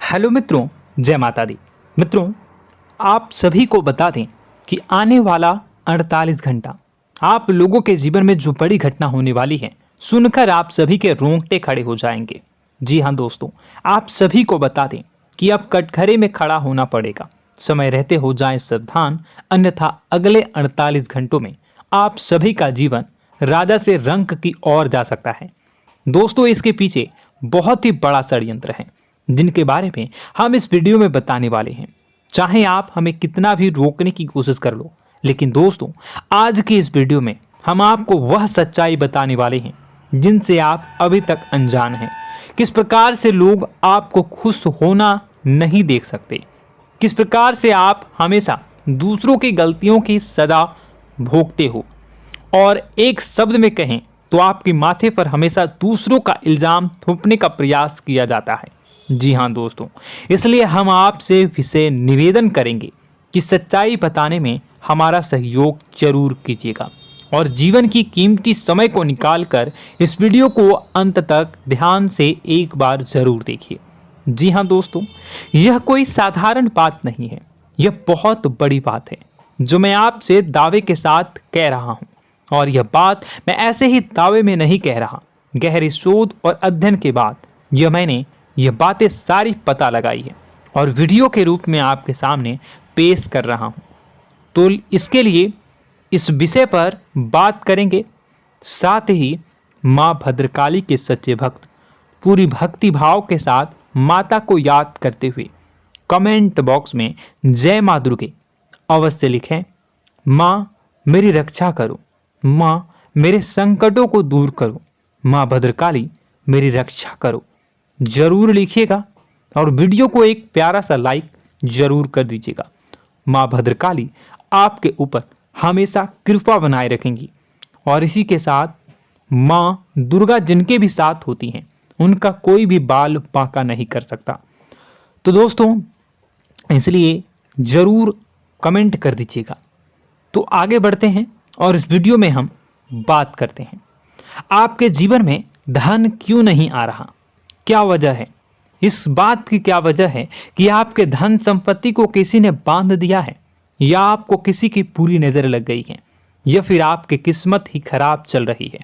Hello मित्रों, जय माता दी। मित्रों, आप सभी को बता दें कि आने वाला 48 घंटा आप लोगों के जीवन में जो बड़ी घटना होने वाली है, सुनकर आप सभी के रोंगटे खड़े हो जाएंगे। जी हाँ दोस्तों, आप सभी को बता दें कि अब कटघरे में खड़ा होना पड़ेगा। समय रहते हो जाएं सावधान, अन्यथा अगले 48 घंटों में आप सभी का जीवन राजा से रंक की ओर जा सकता है। दोस्तों, इसके पीछे बहुत ही बड़ा षड्यंत्र है जिनके बारे में हम इस वीडियो में बताने वाले हैं। चाहे आप हमें कितना भी रोकने की कोशिश कर लो, लेकिन दोस्तों आज की इस वीडियो में हम आपको वह सच्चाई बताने वाले हैं जिनसे आप अभी तक अनजान हैं। किस प्रकार से लोग आपको खुश होना नहीं देख सकते, किस प्रकार से आप हमेशा दूसरों की गलतियों की सजा भोगते हो, और एक शब्द में कहें तो आपके माथे पर हमेशा दूसरों का इल्जाम थोपने का प्रयास किया जाता है। जी हाँ दोस्तों, इसलिए हम आपसे विशेष निवेदन करेंगे कि सच्चाई बताने में हमारा सहयोग जरूर कीजिएगा और जीवन की कीमती समय को निकालकर इस वीडियो को अंत तक ध्यान से एक बार जरूर देखिए। जी हाँ दोस्तों, यह कोई साधारण बात नहीं है, यह बहुत बड़ी बात है जो मैं आपसे दावे के साथ कह रहा हूँ। और यह बात मैं ऐसे ही दावे में नहीं कह रहा, गहरी शोध और अध्ययन के बाद मैंने यह बातें सारी पता लगाई है और वीडियो के रूप में आपके सामने पेश कर रहा हूँ। तो इसके लिए इस विषय पर बात करेंगे। साथ ही माँ भद्रकाली के सच्चे भक्त पूरी भक्ति भाव के साथ माता को याद करते हुए कमेंट बॉक्स में जय माँ दुर्गे अवश्य लिखें। माँ मेरी रक्षा करो, माँ मेरे संकटों को दूर करो, माँ भद्रकाली मेरी रक्षा करो, जरूर लिखिएगा और वीडियो को एक प्यारा सा लाइक जरूर कर दीजिएगा। माँ भद्रकाली आपके ऊपर हमेशा कृपा बनाए रखेंगी और इसी के साथ माँ दुर्गा जिनके भी साथ होती हैं उनका कोई भी बाल बांका नहीं कर सकता। तो दोस्तों, इसलिए जरूर कमेंट कर दीजिएगा। तो आगे बढ़ते हैं और इस वीडियो में हम बात करते हैं, आपके जीवन में धन क्यों नहीं आ रहा, क्या वजह है। इस बात की क्या वजह है कि आपके धन संपत्ति को किसी ने बांध दिया है, या आपको किसी की पूरी नजर लग गई है, या फिर आपकी किस्मत ही खराब चल रही है।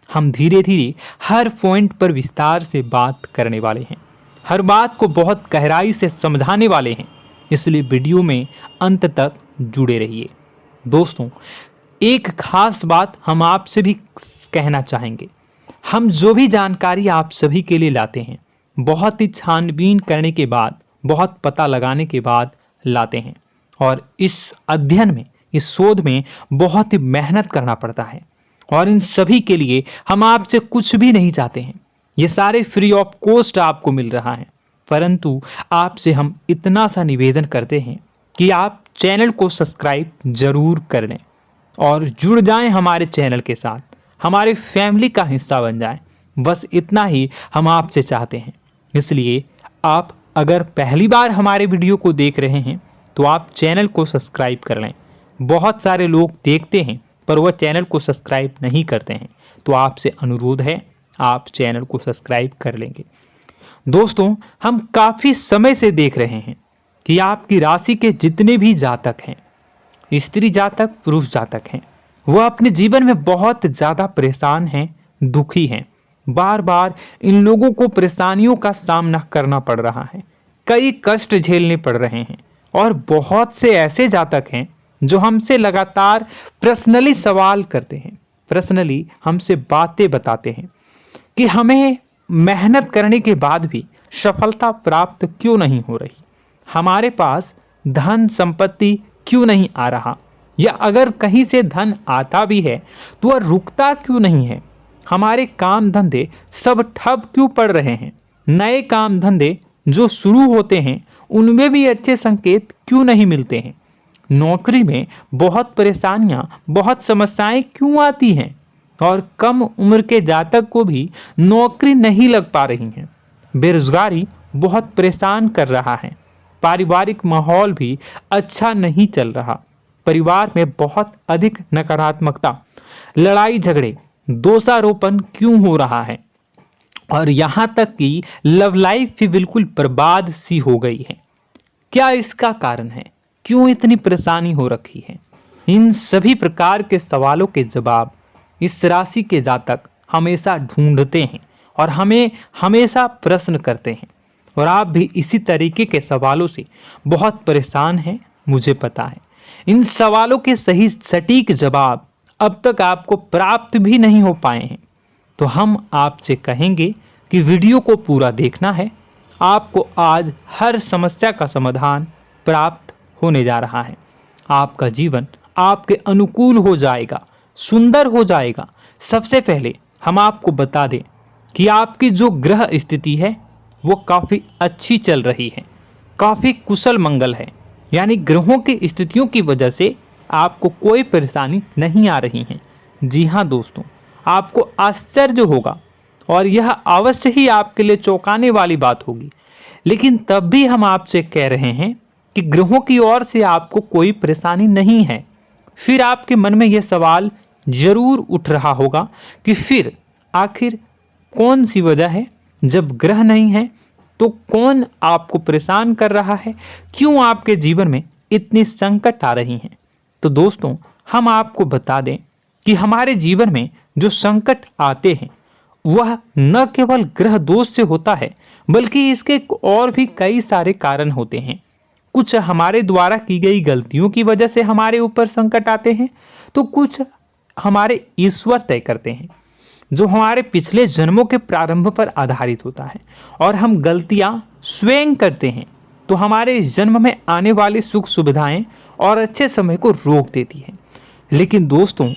हम धीरे धीरे हर पॉइंट पर विस्तार से बात करने वाले हैं, हर बात को बहुत गहराई से समझाने वाले हैं, इसलिए वीडियो में अंत तक जुड़े रहिए। दोस्तों, एक खास बात हम आपसे भी कहना चाहेंगे, हम जो भी जानकारी आप सभी के लिए लाते हैं बहुत ही छानबीन करने के बाद, बहुत पता लगाने के बाद लाते हैं, और इस अध्ययन में, इस शोध में बहुत ही मेहनत करना पड़ता है। और इन सभी के लिए हम आपसे कुछ भी नहीं चाहते हैं, ये सारे फ्री ऑफ कॉस्ट आपको मिल रहा है। परंतु आपसे हम इतना सा निवेदन करते हैं कि आप चैनल को सब्सक्राइब जरूर कर लें और जुड़ जाएं हमारे चैनल के साथ, हमारे फैमिली का हिस्सा बन जाएं। बस इतना ही हम आपसे चाहते हैं। इसलिए आप अगर पहली बार हमारे वीडियो को देख रहे हैं तो आप चैनल को सब्सक्राइब कर लें। बहुत सारे लोग देखते हैं पर वह चैनल को सब्सक्राइब नहीं करते हैं, तो आपसे अनुरोध है आप चैनल को सब्सक्राइब कर लेंगे। दोस्तों, हम काफ़ी समय से देख रहे हैं कि आपकी राशि के जितने भी जातक हैं, स्त्री जातक, पुरुष जातक हैं, वह अपने जीवन में बहुत ज़्यादा परेशान हैं, दुखी हैं। बार बार इन लोगों को परेशानियों का सामना करना पड़ रहा है, कई कष्ट झेलने पड़ रहे हैं। और बहुत से ऐसे जातक हैं जो हमसे लगातार पर्सनली सवाल करते हैं, पर्सनली हमसे बातें बताते हैं कि हमें मेहनत करने के बाद भी सफलता प्राप्त क्यों नहीं हो रही, हमारे पास धन संपत्ति क्यों नहीं आ रहा, या अगर कहीं से धन आता भी है तो वह रुकता क्यों नहीं है, हमारे काम धंधे सब ठप क्यों पड़ रहे हैं, नए काम धंधे जो शुरू होते हैं उनमें भी अच्छे संकेत क्यों नहीं मिलते हैं, नौकरी में बहुत परेशानियां, बहुत समस्याएं क्यों आती हैं, और कम उम्र के जातक को भी नौकरी नहीं लग पा रही हैं, बेरोजगारी बहुत परेशान कर रहा है, पारिवारिक माहौल भी अच्छा नहीं चल रहा, परिवार में बहुत अधिक नकारात्मकता, लड़ाई झगड़े, दोषारोपण क्यों हो रहा है, और यहाँ तक कि लव लाइफ भी बिल्कुल बर्बाद सी हो गई है। क्या इसका कारण है? क्यों इतनी परेशानी हो रखी है? इन सभी प्रकार के सवालों के जवाब इस राशि के जातक हमेशा ढूंढते हैं और हमें हमेशा प्रश्न करते हैं, और आप भी इसी तरीके के सवालों से बहुत परेशान हैं, मुझे पता है। इन सवालों के सही सटीक जवाब अब तक आपको प्राप्त भी नहीं हो पाए हैं, तो हम आपसे कहेंगे कि वीडियो को पूरा देखना है। आपको आज हर समस्या का समाधान प्राप्त होने जा रहा है। आपका जीवन आपके अनुकूल हो जाएगा, सुंदर हो जाएगा। सबसे पहले हम आपको बता दें कि आपकी जो ग्रह स्थिति है वो काफ़ी अच्छी चल रही है, काफ़ी कुशल मंगल है, यानी ग्रहों की स्थितियों की वजह से आपको कोई परेशानी नहीं आ रही है। जी हाँ दोस्तों, आपको आश्चर्य होगा और यह अवश्य ही आपके लिए चौंकाने वाली बात होगी, लेकिन तब भी हम आपसे कह रहे हैं कि ग्रहों की ओर से आपको कोई परेशानी नहीं है। फिर आपके मन में यह सवाल जरूर उठ रहा होगा कि फिर आखिर कौन सी वजह है? जब ग्रह नहीं है तो कौन आपको परेशान कर रहा है? क्यों आपके जीवन में इतनी संकट आ रही हैं? तो दोस्तों, हम आपको बता दें कि हमारे जीवन में जो संकट आते हैं वह न केवल ग्रह दोष से होता है, बल्कि इसके और भी कई सारे कारण होते हैं। कुछ हमारे द्वारा की गई गलतियों की वजह से हमारे ऊपर संकट आते हैं, तो कुछ हमारे ईश्वर तय करते हैं, जो हमारे पिछले जन्मों के प्रारंभ पर आधारित होता है, और हम गलतियां स्वयं करते हैं तो हमारे इस जन्म में आने वाली सुख सुविधाएं और अच्छे समय को रोक देती है। लेकिन दोस्तों,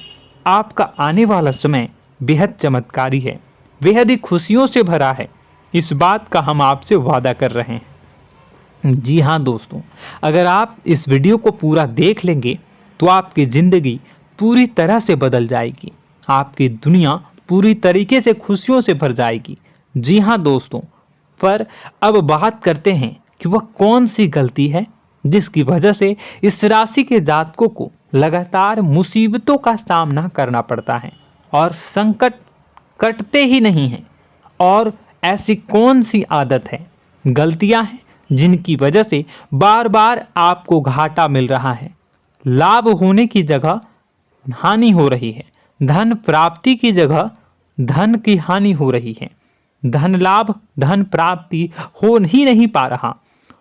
आपका आने वाला समय बेहद चमत्कारी है, बेहद ही खुशियों से भरा है। इस बात का हम आपसे वादा कर रहे हैं। जी हाँ दोस्तों, अगर आप इस वीडियो को पूरा देख लेंगे तो आपकी ज़िंदगी पूरी तरह से बदल जाएगी, आपकी दुनिया पूरी तरीके से खुशियों से भर जाएगी। जी हाँ दोस्तों, पर अब बात करते हैं कि वह कौन सी गलती है जिसकी वजह से इस राशि के जातकों को लगातार मुसीबतों का सामना करना पड़ता है और संकट कटते ही नहीं हैं। और ऐसी कौन सी आदत है, गलतियां हैं जिनकी वजह से बार बार आपको घाटा मिल रहा है, लाभ होने की जगह हानि हो रही है, धन प्राप्ति की जगह धन की हानि हो रही है, धन लाभ धन प्राप्ति हो ही नहीं पा रहा,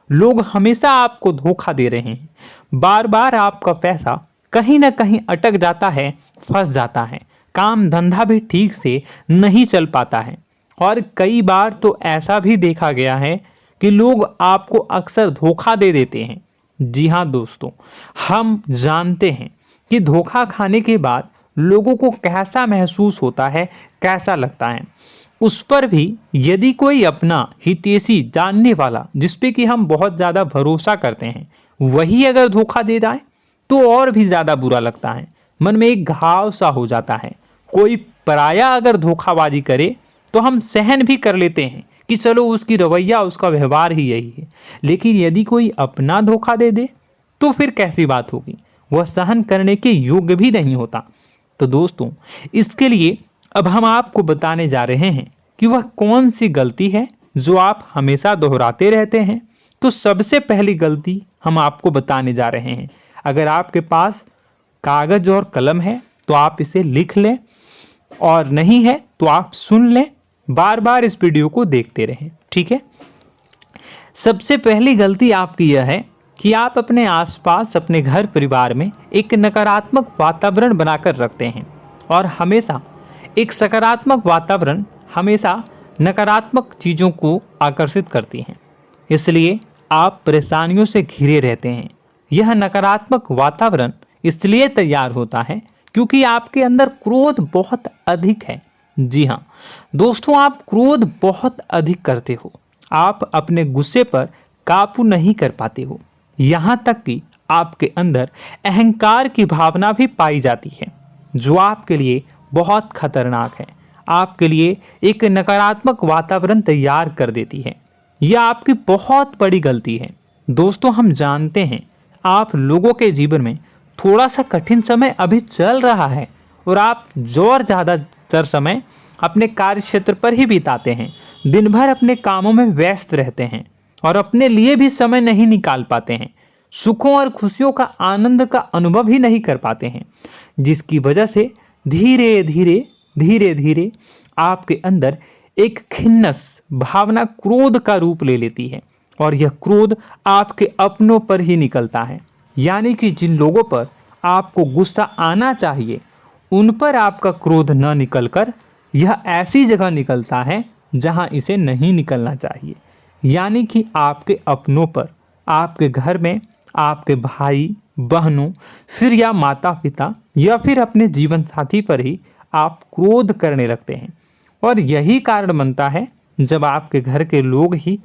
लोग हमेशा आपको धोखा दे रहे हैं, बार बार आपका पैसा कहीं ना कहीं अटक जाता है, फंस जाता है, काम धंधा भी ठीक से नहीं चल पाता है, और कई बार तो ऐसा भी देखा गया है कि लोग आपको अक्सर धोखा दे देते हैं। जी हाँ दोस्तों, हम जानते हैं कि धोखा खाने के बाद लोगों को कैसा महसूस होता है, कैसा लगता है। उस पर भी यदि कोई अपना हितैषी जानने वाला, जिस पे कि हम बहुत ज़्यादा भरोसा करते हैं, वही अगर धोखा दे जाए तो और भी ज़्यादा बुरा लगता है, मन में एक घाव सा हो जाता है। कोई पराया अगर धोखाबाजी करे तो हम सहन भी कर लेते हैं कि चलो उसकी रवैया उसका व्यवहार ही यही है, लेकिन यदि कोई अपना धोखा दे दे तो फिर कैसी बात होगी, वह सहन करने के योग्य भी नहीं होता। तो दोस्तों, इसके लिए अब हम आपको बताने जा रहे हैं कि वह कौन सी गलती है जो आप हमेशा दोहराते रहते हैं। तो सबसे पहली गलती हम आपको बताने जा रहे हैं। अगर आपके पास कागज और कलम है तो आप इसे लिख लें, और नहीं है तो आप सुन लें, बार बार इस वीडियो को देखते रहें, ठीक है। सबसे पहली गलती आपकी यह है कि आप अपने आसपास, अपने घर परिवार में एक नकारात्मक वातावरण बनाकर रखते हैं, और हमेशा एक सकारात्मक वातावरण हमेशा नकारात्मक चीज़ों को आकर्षित करती हैं, इसलिए आप परेशानियों से घिरे रहते हैं। यह नकारात्मक वातावरण इसलिए तैयार होता है क्योंकि आपके अंदर क्रोध बहुत अधिक है। जी हाँ दोस्तों, आप क्रोध बहुत अधिक करते हो, आप अपने गुस्से पर काबू नहीं कर पाते हो, यहाँ तक कि आपके अंदर अहंकार की भावना भी पाई जाती है, जो आपके लिए बहुत खतरनाक है, आपके लिए एक नकारात्मक वातावरण तैयार कर देती है। यह आपकी बहुत बड़ी गलती है। दोस्तों, हम जानते हैं आप लोगों के जीवन में थोड़ा सा कठिन समय अभी चल रहा है, और आप जोर ज़्यादा अधिकतर समय अपने कार्य क्षेत्र पर ही बिताते हैं, दिन भर अपने कामों में व्यस्त रहते हैं और अपने लिए भी समय नहीं निकाल पाते हैं, सुखों और खुशियों का आनंद का अनुभव ही नहीं कर पाते हैं, जिसकी वजह से धीरे धीरे आपके अंदर एक खिन्नस भावना क्रोध का रूप ले लेती है और यह क्रोध आपके अपनों पर ही निकलता है। यानी कि जिन लोगों पर आपको गुस्सा आना चाहिए उन पर आपका क्रोध न निकलकर यह ऐसी जगह निकलता है जहां इसे नहीं निकलना चाहिए। यानी कि आपके अपनों पर, आपके घर में आपके भाई बहनों, फिर या माता पिता या फिर अपने जीवन साथी पर ही आप क्रोध करने लगते हैं। और यही कारण बनता है जब आपके घर के लोग ही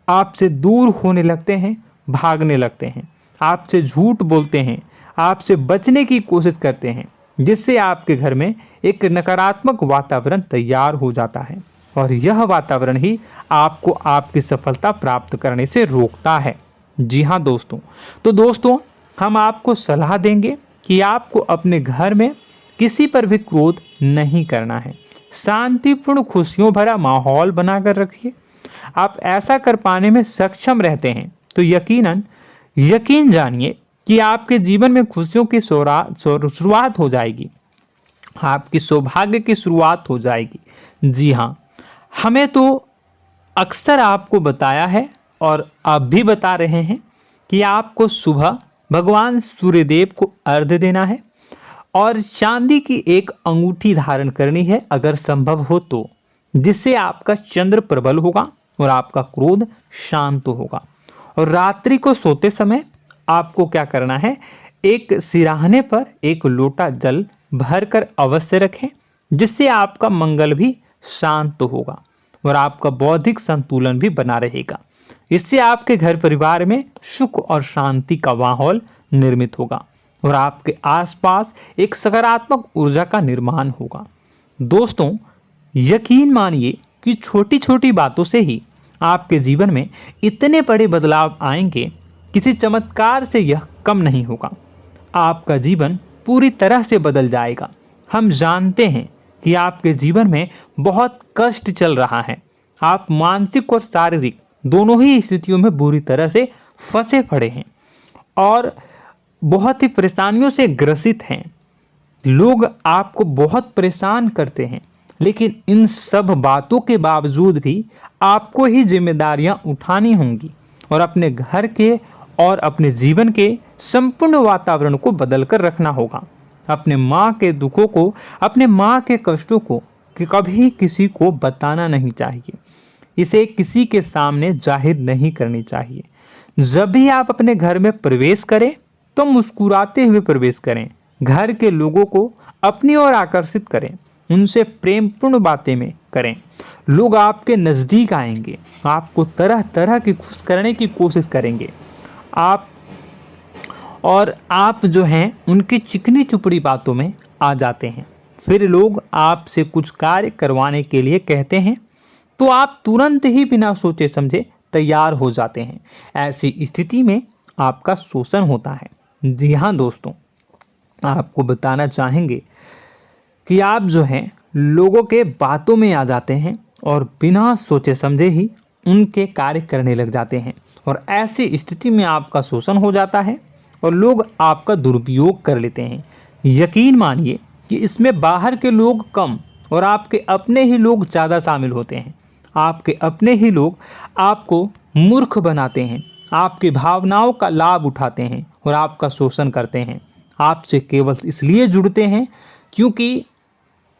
आपसे दूर होने लगते हैं, भागने लगते हैं, आपसे झूठ बोलते हैं, आपसे बचने की कोशिश करते हैं, जिससे आपके घर में एक नकारात्मक वातावरण तैयार हो जाता है और यह वातावरण ही आपको आपकी सफलता प्राप्त करने से रोकता है। जी हाँ दोस्तों, तो दोस्तों हम आपको सलाह देंगे कि आपको अपने घर में किसी पर भी क्रोध नहीं करना है। शांतिपूर्ण खुशियों भरा माहौल बनाकर रखिए। आप ऐसा कर पाने में सक्षम रहते हैं तो यकीन जानिए कि आपके जीवन में खुशियों की शुरुआत हो जाएगी, आपकी सौभाग्य की शुरुआत हो जाएगी। जी हाँ, हमें तो अक्सर आपको बताया है और आप भी बता रहे हैं कि आपको सुबह भगवान सूर्यदेव को अर्घ्य देना है और चांदी की एक अंगूठी धारण करनी है अगर संभव हो तो, जिससे आपका चंद्र प्रबल होगा और आपका क्रोध शांत होगा। और रात्रि को सोते समय आपको क्या करना है, एक सिराहने पर एक लोटा जल भरकर अवश्य रखें, जिससे आपका मंगल भी शांत होगा और आपका बौद्धिक संतुलन भी बना रहेगा। इससे आपके घर परिवार में सुख और शांति का माहौल निर्मित होगा और आपके आसपास एक सकारात्मक ऊर्जा का निर्माण होगा। दोस्तों यकीन मानिए कि छोटी छोटी बातों से ही आपके जीवन में इतने बड़े बदलाव आएंगे, किसी चमत्कार से यह कम नहीं होगा। आपका जीवन पूरी तरह से बदल जाएगा। हम जानते हैं कि आपके जीवन में बहुत कष्ट चल रहा है, आप मानसिक और शारीरिक दोनों ही स्थितियों में बुरी तरह से फंसे पड़े हैं और बहुत ही परेशानियों से ग्रसित हैं। लोग आपको बहुत परेशान करते हैं, लेकिन इन सब बातों के बावजूद भी आपको ही जिम्मेदारियां उठानी होंगी और अपने घर के और अपने जीवन के संपूर्ण वातावरण को बदलकर रखना होगा। अपने माँ के दुखों को, अपने माँ के कष्टों को कभी किसी को बताना नहीं चाहिए, इसे किसी के सामने जाहिर नहीं करनी चाहिए। जब भी आप अपने घर में प्रवेश करें तो मुस्कुराते हुए प्रवेश करें, घर के लोगों को अपनी ओर आकर्षित करें, उनसे प्रेमपूर्ण बातें में करें। लोग आपके नज़दीक आएंगे, आपको तरह तरह की खुश करने की कोशिश करेंगे। आप जो हैं उनकी चिकनी चुपड़ी बातों में आ जाते हैं। फिर लोग आपसे कुछ कार्य करवाने के लिए कहते हैं तो आप तुरंत ही बिना सोचे समझे तैयार हो जाते हैं। ऐसी स्थिति में आपका शोषण होता है। जी हाँ दोस्तों, आपको बताना चाहेंगे कि आप जो हैं लोगों के बातों में आ जाते हैं और बिना सोचे समझे ही उनके कार्य करने लग जाते हैं और ऐसी स्थिति में आपका शोषण हो जाता है और लोग आपका दुरुपयोग कर लेते हैं। यकीन मानिए कि इसमें बाहर के लोग कम और आपके अपने ही लोग ज़्यादा शामिल होते हैं। आपके अपने ही लोग आपको मूर्ख बनाते हैं, आपकी भावनाओं का लाभ उठाते हैं और आपका शोषण करते हैं। आपसे केवल इसलिए जुड़ते हैं क्योंकि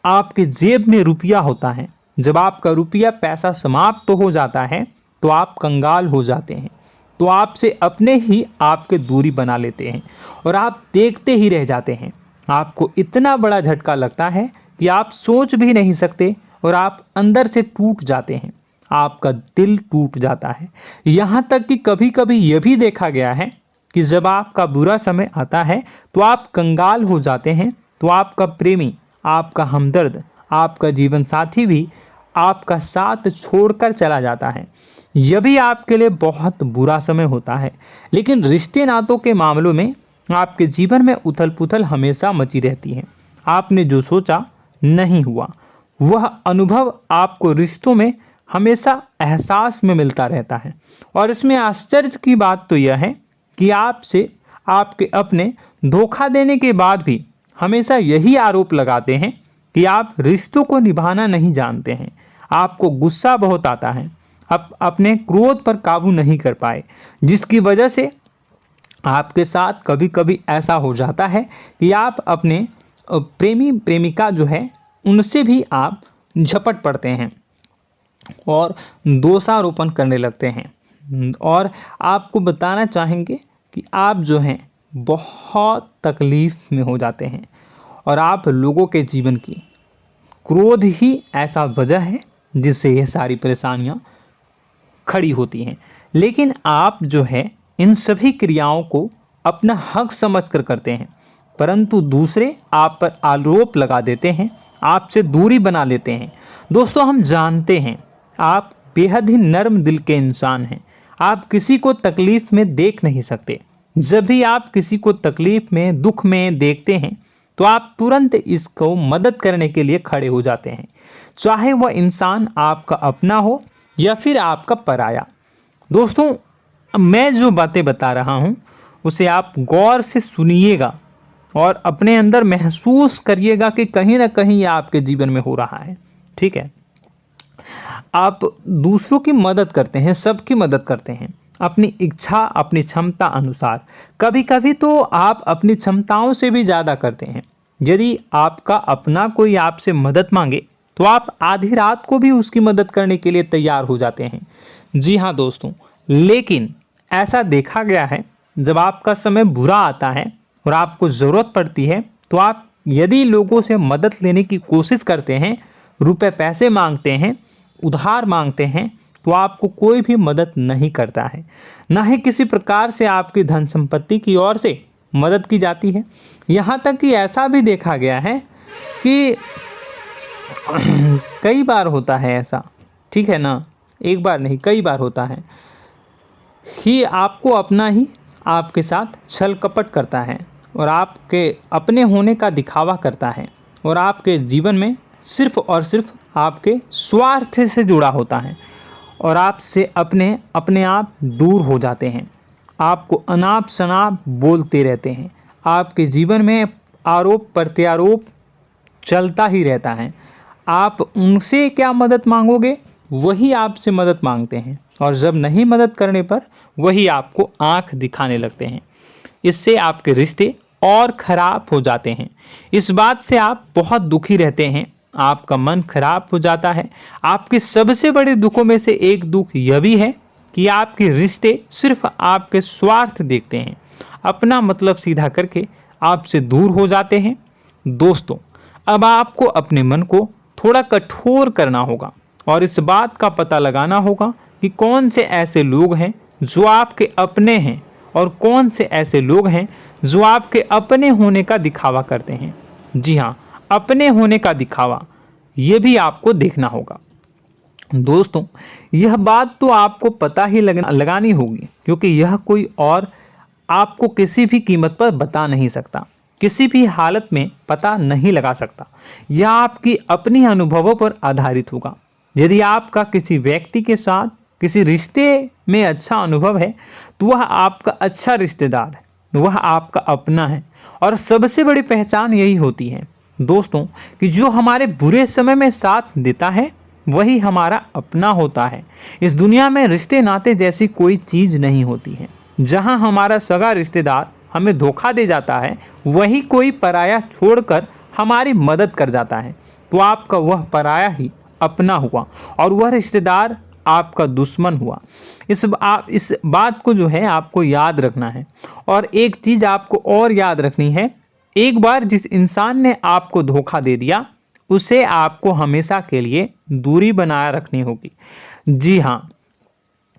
आपके जेब में रुपया होता है। जब आपका रुपया पैसा समाप्त हो जाता है तो आप कंगाल हो जाते हैं, तो आपसे अपने ही आपके दूरी बना लेते हैं और आप देखते ही रह जाते हैं। आपको इतना बड़ा झटका लगता है कि आप सोच भी नहीं सकते और आप अंदर से टूट जाते हैं, आपका दिल टूट जाता है। यहाँ तक कि कभी कभी यह भी देखा गया है कि जब आपका बुरा समय आता है तो आप कंगाल हो जाते हैं, तो आपका प्रेमी, आपका हमदर्द, आपका जीवन साथी भी आपका साथ छोड़कर चला जाता है। यह भी आपके लिए बहुत बुरा समय होता है। लेकिन रिश्ते नातों के मामलों में आपके जीवन में उथल पुथल हमेशा मची रहती है। आपने जो सोचा नहीं हुआ। वह अनुभव आपको रिश्तों में हमेशा एहसास में मिलता रहता है। और इसमें आश्चर्य की बात तो यह है कि आपसे आपके अपने धोखा देने के बाद भी हमेशा यही आरोप लगाते हैं कि आप रिश्तों को निभाना नहीं जानते हैं। आपको गुस्सा बहुत आता है, अपने क्रोध पर काबू नहीं कर पाए, जिसकी वजह से आपके साथ कभी कभी ऐसा हो जाता है कि आप अपने प्रेमी प्रेमिका जो है उनसे भी आप झपट पड़ते हैं और दोषारोपण करने लगते हैं। और आपको बताना चाहेंगे कि आप जो हैं बहुत तकलीफ में हो जाते हैं और आप लोगों के जीवन की क्रोध ही ऐसा वजह है जिससे ये सारी परेशानियां खड़ी होती हैं। लेकिन आप जो है इन सभी क्रियाओं को अपना हक समझकर करते हैं, परंतु दूसरे आप पर आरोप लगा देते हैं, आपसे दूरी बना लेते हैं। दोस्तों, हम जानते हैं आप बेहद ही नर्म दिल के इंसान हैं। आप किसी को तकलीफ में देख नहीं सकते। जब भी आप किसी को तकलीफ में, दुख में देखते हैं तो आप तुरंत इसको मदद करने के लिए खड़े हो जाते हैं, चाहे वह इंसान आपका अपना हो या फिर आपका पराया। दोस्तों, मैं जो बातें बता रहा हूँ उसे आप गौर से सुनिएगा और अपने अंदर महसूस करिएगा कि कहीं ना कहीं ये आपके जीवन में हो रहा है। ठीक है, आप दूसरों की मदद करते हैं, सबकी मदद करते हैं अपनी इच्छा, अपनी क्षमता अनुसार। कभी कभी तो आप अपनी क्षमताओं से भी ज़्यादा करते हैं। यदि आपका अपना कोई आपसे मदद मांगे तो आप आधी रात को भी उसकी मदद करने के लिए तैयार हो जाते हैं। जी हाँ दोस्तों, लेकिन ऐसा देखा गया है जब आपका समय बुरा आता है और आपको ज़रूरत पड़ती है तो आप यदि लोगों से मदद लेने की कोशिश करते हैं, रुपए पैसे मांगते हैं, उधार मांगते हैं, तो आपको कोई भी मदद नहीं करता है। ना ही किसी प्रकार से आपकी धन संपत्ति की ओर से मदद की जाती है। यहाँ तक कि ऐसा भी देखा गया है कि कई बार होता है ऐसा, ठीक है ना, एक बार नहीं कई बार होता है कि आपको अपना ही आपके साथ छल कपट करता है और आपके अपने होने का दिखावा करता है और आपके जीवन में सिर्फ और सिर्फ आपके स्वार्थ से जुड़ा होता है और आपसे अपने आप दूर हो जाते हैं। आपको अनाप शनाप बोलते रहते हैं। आपके जीवन में आरोप प्रत्यारोप चलता ही रहता है। आप उनसे क्या मदद मांगोगे, वही आपसे मदद मांगते हैं और जब नहीं मदद करने पर वही आपको आंख दिखाने लगते हैं। इससे आपके रिश्ते और ख़राब हो जाते हैं। इस बात से आप बहुत दुखी रहते हैं, आपका मन खराब हो जाता है। आपके सबसे बड़े दुखों में से एक दुख यह भी है कि आपके रिश्ते सिर्फ आपके स्वार्थ देखते हैं, अपना मतलब सीधा करके आपसे दूर हो जाते हैं। दोस्तों, अब आपको अपने मन को थोड़ा कठोर करना होगा और इस बात का पता लगाना होगा कि कौन से ऐसे लोग हैं जो आपके अपने हैं और कौन से ऐसे लोग हैं जो आपके अपने होने का दिखावा करते हैं। जी हाँ, अपने होने का दिखावा, ये भी आपको देखना होगा। दोस्तों, यह बात तो आपको पता ही लगानी होगी, क्योंकि यह कोई और आपको किसी भी कीमत पर बता नहीं सकता, किसी भी हालत में पता नहीं लगा सकता। यह आपकी अपनी अनुभवों पर आधारित होगा। यदि आपका किसी व्यक्ति के साथ किसी रिश्ते में अच्छा अनुभव है तो वह आपका अच्छा रिश्तेदार है, वह आपका अपना है। और सबसे बड़ी पहचान यही होती है दोस्तों कि जो हमारे बुरे समय में साथ देता है वही हमारा अपना होता है। इस दुनिया में रिश्ते नाते जैसी कोई चीज़ नहीं होती है। जहां हमारा सगा रिश्तेदार हमें धोखा दे जाता है, वही कोई पराया छोड़कर हमारी मदद कर जाता है, तो आपका वह पराया ही अपना हुआ और वह रिश्तेदार आपका दुश्मन हुआ। इस बात को जो है आपको याद रखना है। और एक चीज़ आपको और याद रखनी है, एक बार जिस इंसान ने आपको धोखा दे दिया उसे आपको हमेशा के लिए दूरी बनाए रखनी होगी। जी हाँ,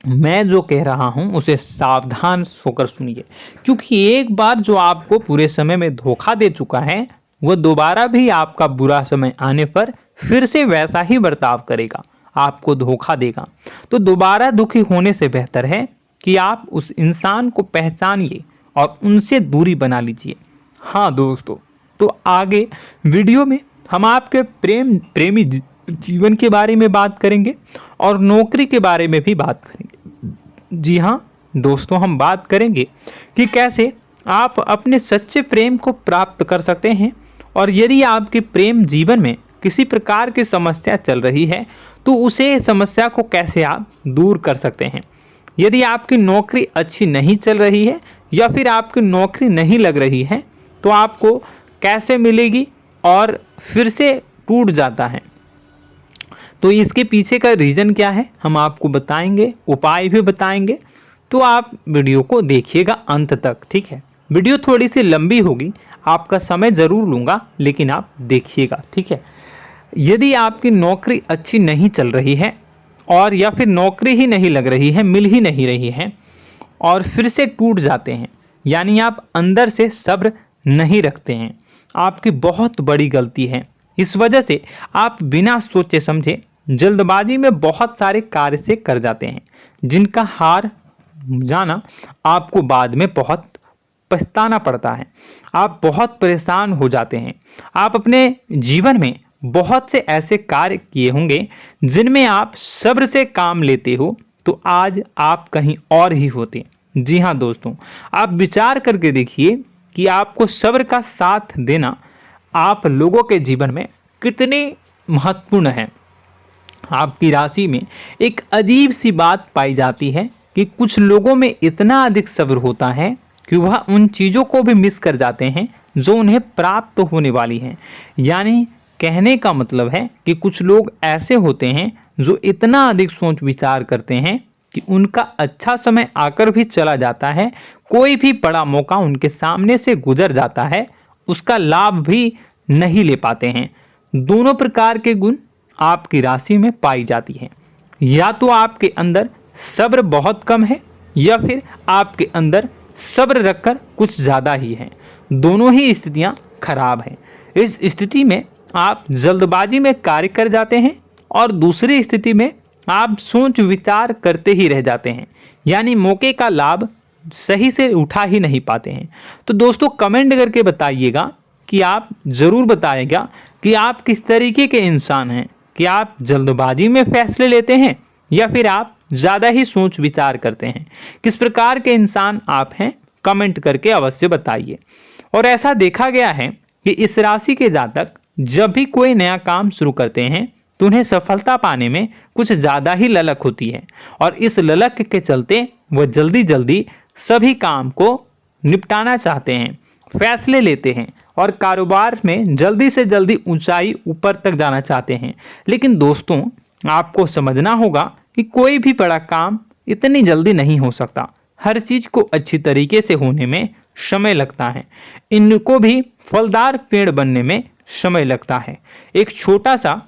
मैं जो कह रहा हूँ उसे सावधान होकर सुनिए, क्योंकि एक बार जो आपको पूरे समय में धोखा दे चुका है वह दोबारा भी आपका बुरा समय आने पर फिर से वैसा ही बर्ताव करेगा, आपको धोखा देगा। तो दोबारा दुखी होने से बेहतर है कि आप उस इंसान को पहचानिए और उनसे दूरी बना लीजिए। हाँ दोस्तों, तो आगे वीडियो में हम आपके प्रेमी जीवन के बारे में बात करेंगे और नौकरी के बारे में भी बात करेंगे। जी हाँ दोस्तों, हम बात करेंगे कि कैसे आप अपने सच्चे प्रेम को प्राप्त कर सकते हैं, और यदि आपके प्रेम जीवन में किसी प्रकार की समस्या चल रही है तो उसे समस्या को कैसे आप दूर कर सकते हैं। यदि आपकी नौकरी अच्छी नहीं चल रही है या फिर आपकी नौकरी नहीं लग रही है तो आपको कैसे मिलेगी और फिर से टूट जाता है, तो इसके पीछे का रीज़न क्या है हम आपको बताएंगे, उपाय भी बताएंगे। तो आप वीडियो को देखिएगा अंत तक, ठीक है। वीडियो थोड़ी सी लंबी होगी, आपका समय ज़रूर लूँगा, लेकिन आप देखिएगा, ठीक है। यदि आपकी नौकरी अच्छी नहीं चल रही है और या फिर नौकरी ही नहीं लग रही है, मिल ही नहीं रही है और फिर से टूट जाते हैं, यानी आप अंदर से सब्र नहीं रखते हैं, आपकी बहुत बड़ी गलती है। इस वजह से आप बिना सोचे समझे जल्दबाजी में बहुत सारे कार्य से कर जाते हैं, जिनका हार जाना आपको बाद में बहुत पछताना पड़ता है। आप बहुत परेशान हो जाते हैं। आप अपने जीवन में बहुत से ऐसे कार्य किए होंगे जिनमें आप सब्र से काम लेते हो, तो आज आप कहीं और ही होते। जी हाँ दोस्तों, आप विचार करके देखिए कि आपको सब्र का साथ देना आप लोगों के जीवन में कितनी महत्वपूर्ण है। आपकी राशि में एक अजीब सी बात पाई जाती है कि कुछ लोगों में इतना अधिक सब्र होता है कि वह उन चीज़ों को भी मिस कर जाते हैं जो उन्हें प्राप्त होने वाली हैं। यानी कहने का मतलब है कि कुछ लोग ऐसे होते हैं जो इतना अधिक सोच विचार करते हैं कि उनका अच्छा समय आकर भी चला जाता है, कोई भी बड़ा मौका उनके सामने से गुजर जाता है, उसका लाभ भी नहीं ले पाते हैं। दोनों प्रकार के गुण आपकी राशि में पाई जाती हैं। या तो आपके अंदर सब्र बहुत कम है या फिर आपके अंदर सब्र रखकर कुछ ज़्यादा ही है। दोनों ही स्थितियां खराब हैं। इस स्थिति में आप जल्दबाजी में कार्य कर जाते हैं और दूसरी स्थिति में आप सोच विचार करते ही रह जाते हैं, यानी मौके का लाभ सही से उठा ही नहीं पाते हैं। तो दोस्तों कमेंट करके बताइएगा कि आप ज़रूर बताइएगा कि आप किस तरीके के इंसान हैं, कि आप जल्दबाजी में फैसले लेते हैं या फिर आप ज़्यादा ही सोच विचार करते हैं। किस प्रकार के इंसान आप हैं, कमेंट करके अवश्य बताइए। और ऐसा देखा गया है कि इस राशि के जातक जब भी कोई नया काम शुरू करते हैं तो उन्हें सफलता पाने में कुछ ज़्यादा ही ललक होती है, और इस ललक के चलते वह जल्दी जल्दी सभी काम को निपटाना चाहते हैं, फैसले लेते हैं और कारोबार में जल्दी से जल्दी ऊंचाई ऊपर तक जाना चाहते हैं। लेकिन दोस्तों आपको समझना होगा कि कोई भी बड़ा काम इतनी जल्दी नहीं हो सकता। हर चीज़ को अच्छी तरीके से होने में समय लगता है। इनको भी फलदार पेड़ बनने में समय लगता है। एक छोटा सा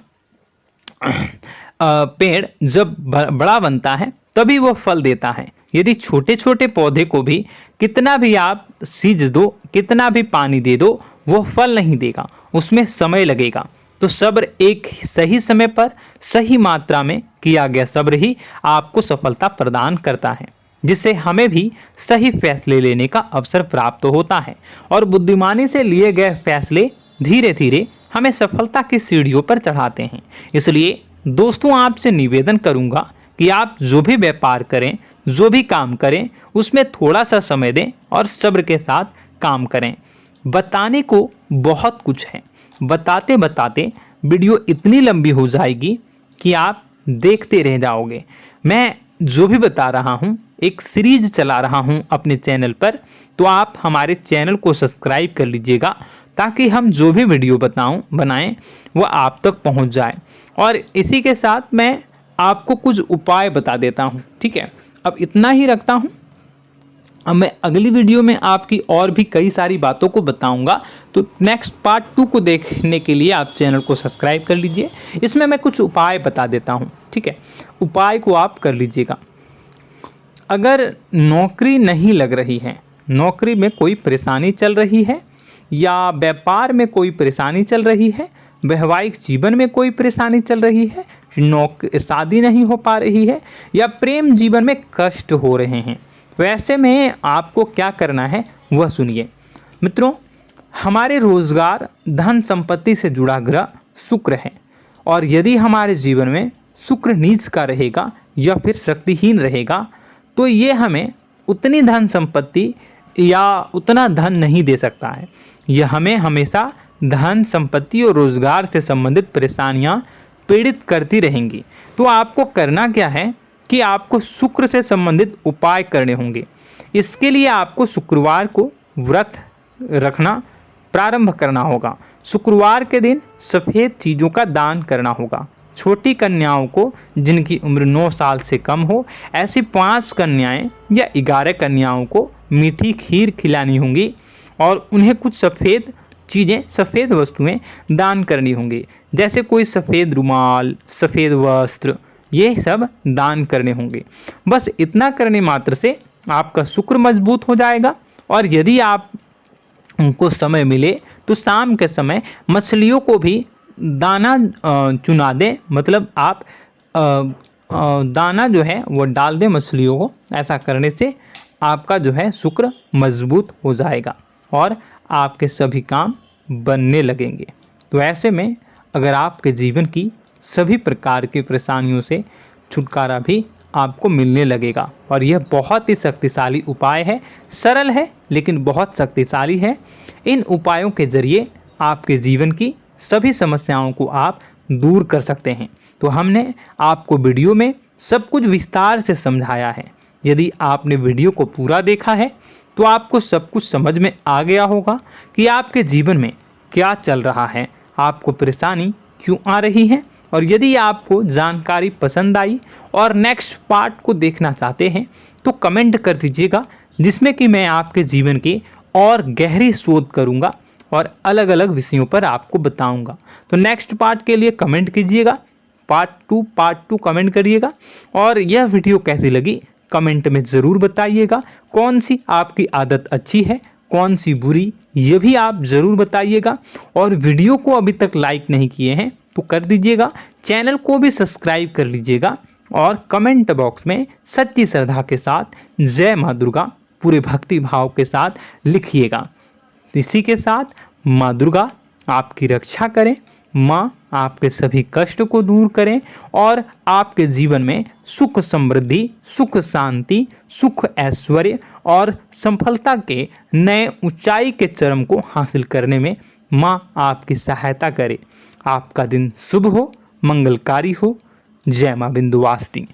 पेड़ जब बड़ा बनता है तभी वो फल देता है। यदि छोटे छोटे पौधे को भी कितना भी आप सींच दो, कितना भी पानी दे दो, वो फल नहीं देगा, उसमें समय लगेगा। तो सब्र एक सही समय पर सही मात्रा में किया गया सब्र ही आपको सफलता प्रदान करता है, जिससे हमें भी सही फैसले लेने का अवसर प्राप्त होता है। और बुद्धिमानी से लिए गए फैसले धीरे धीरे हमें सफलता की सीढ़ियों पर चढ़ाते हैं। इसलिए दोस्तों आपसे निवेदन करूंगा कि आप जो भी व्यापार करें, जो भी काम करें, उसमें थोड़ा सा समय दें और सब्र के साथ काम करें। बताने को बहुत कुछ है, बताते बताते वीडियो इतनी लंबी हो जाएगी कि आप देखते रह जाओगे। मैं जो भी बता रहा हूँ एक सीरीज चला रहा हूँ अपने चैनल पर, तो आप हमारे चैनल को सब्सक्राइब कर लीजिएगा ताकि हम जो भी वीडियो बनाएं वो आप तक पहुँच जाए। और इसी के साथ मैं आपको कुछ उपाय बता देता हूँ, ठीक है। अब इतना ही रखता हूँ। अब मैं अगली वीडियो में आपकी और भी कई सारी बातों को बताऊंगा। तो नेक्स्ट पार्ट 2 को देखने के लिए आप चैनल को सब्सक्राइब कर लीजिए। इसमें मैं कुछ उपाय बता देता हूं, ठीक है। उपाय को आप कर लीजिएगा। अगर नौकरी नहीं लग रही है, नौकरी में कोई परेशानी चल रही है, या व्यापार में कोई परेशानी चल रही है, वैवाहिक जीवन में कोई परेशानी चल रही है, शादी नहीं हो पा रही है, या प्रेम जीवन में कष्ट हो रहे हैं, वैसे में आपको क्या करना है वह सुनिए। मित्रों, हमारे रोजगार धन संपत्ति से जुड़ा ग्रह शुक्र है, और यदि हमारे जीवन में शुक्र नीच का रहेगा या फिर शक्तिहीन रहेगा तो ये हमें उतनी धन संपत्ति या उतना धन नहीं दे सकता है। यह हमें हमेशा धन संपत्ति और रोजगार से संबंधित परेशानियां पीड़ित करती रहेंगी। तो आपको करना क्या है कि आपको शुक्र से संबंधित उपाय करने होंगे। इसके लिए आपको शुक्रवार को व्रत रखना प्रारंभ करना होगा। शुक्रवार के दिन सफ़ेद चीज़ों का दान करना होगा। छोटी कन्याओं को जिनकी उम्र 9 साल से कम हो, ऐसी 5 कन्याएं या 11 कन्याओं को मीठी खीर खिलानी होंगी और उन्हें कुछ सफ़ेद चीज़ें, सफ़ेद वस्तुएं दान करनी होंगी, जैसे कोई सफ़ेद रुमाल, सफ़ेद वस्त्र, ये सब दान करने होंगे। बस इतना करने मात्र से आपका शुक्र मजबूत हो जाएगा। और यदि आप उनको समय मिले तो शाम के समय मछलियों को भी दाना चुना दें, मतलब आप दाना जो है वो डाल दें मछलियों को। ऐसा करने से आपका जो है शुक्र मजबूत हो जाएगा और आपके सभी काम बनने लगेंगे। तो ऐसे में अगर आपके जीवन की सभी प्रकार की परेशानियों से छुटकारा भी आपको मिलने लगेगा। और यह बहुत ही शक्तिशाली उपाय है, सरल है लेकिन बहुत शक्तिशाली है। इन उपायों के जरिए आपके जीवन की सभी समस्याओं को आप दूर कर सकते हैं। तो हमने आपको वीडियो में सब कुछ विस्तार से समझाया है। यदि आपने वीडियो को पूरा देखा है तो आपको सब कुछ समझ में आ गया होगा कि आपके जीवन में क्या चल रहा है, आपको परेशानी क्यों आ रही है। और यदि आपको जानकारी पसंद आई और नेक्स्ट पार्ट को देखना चाहते हैं तो कमेंट कर दीजिएगा, जिसमें कि मैं आपके जीवन की और गहरी शोध करूंगा और अलग अलग विषयों पर आपको बताऊंगा। तो नेक्स्ट पार्ट के लिए कमेंट कीजिएगा, पार्ट टू कमेंट करिएगा। और यह वीडियो कैसी लगी कमेंट में ज़रूर बताइएगा। कौन सी आपकी आदत अच्छी है, कौन सी बुरी, ये भी आप ज़रूर बताइएगा। और वीडियो को अभी तक लाइक नहीं किए हैं तो कर दीजिएगा, चैनल को भी सब्सक्राइब कर लीजिएगा और कमेंट बॉक्स में सच्ची श्रद्धा के साथ जय माँ दुर्गा पूरे भक्ति भाव के साथ लिखिएगा। इसी के साथ माँ दुर्गा आपकी रक्षा करें, माँ आपके सभी कष्ट को दूर करें और आपके जीवन में सुख समृद्धि, सुख शांति, सुख ऐश्वर्य और सफलता के नए ऊंचाई के चरम को हासिल करने में माँ आपकी सहायता करे। आपका दिन शुभ हो, मंगलकारी हो। जय माँ विंध्यवासिनी।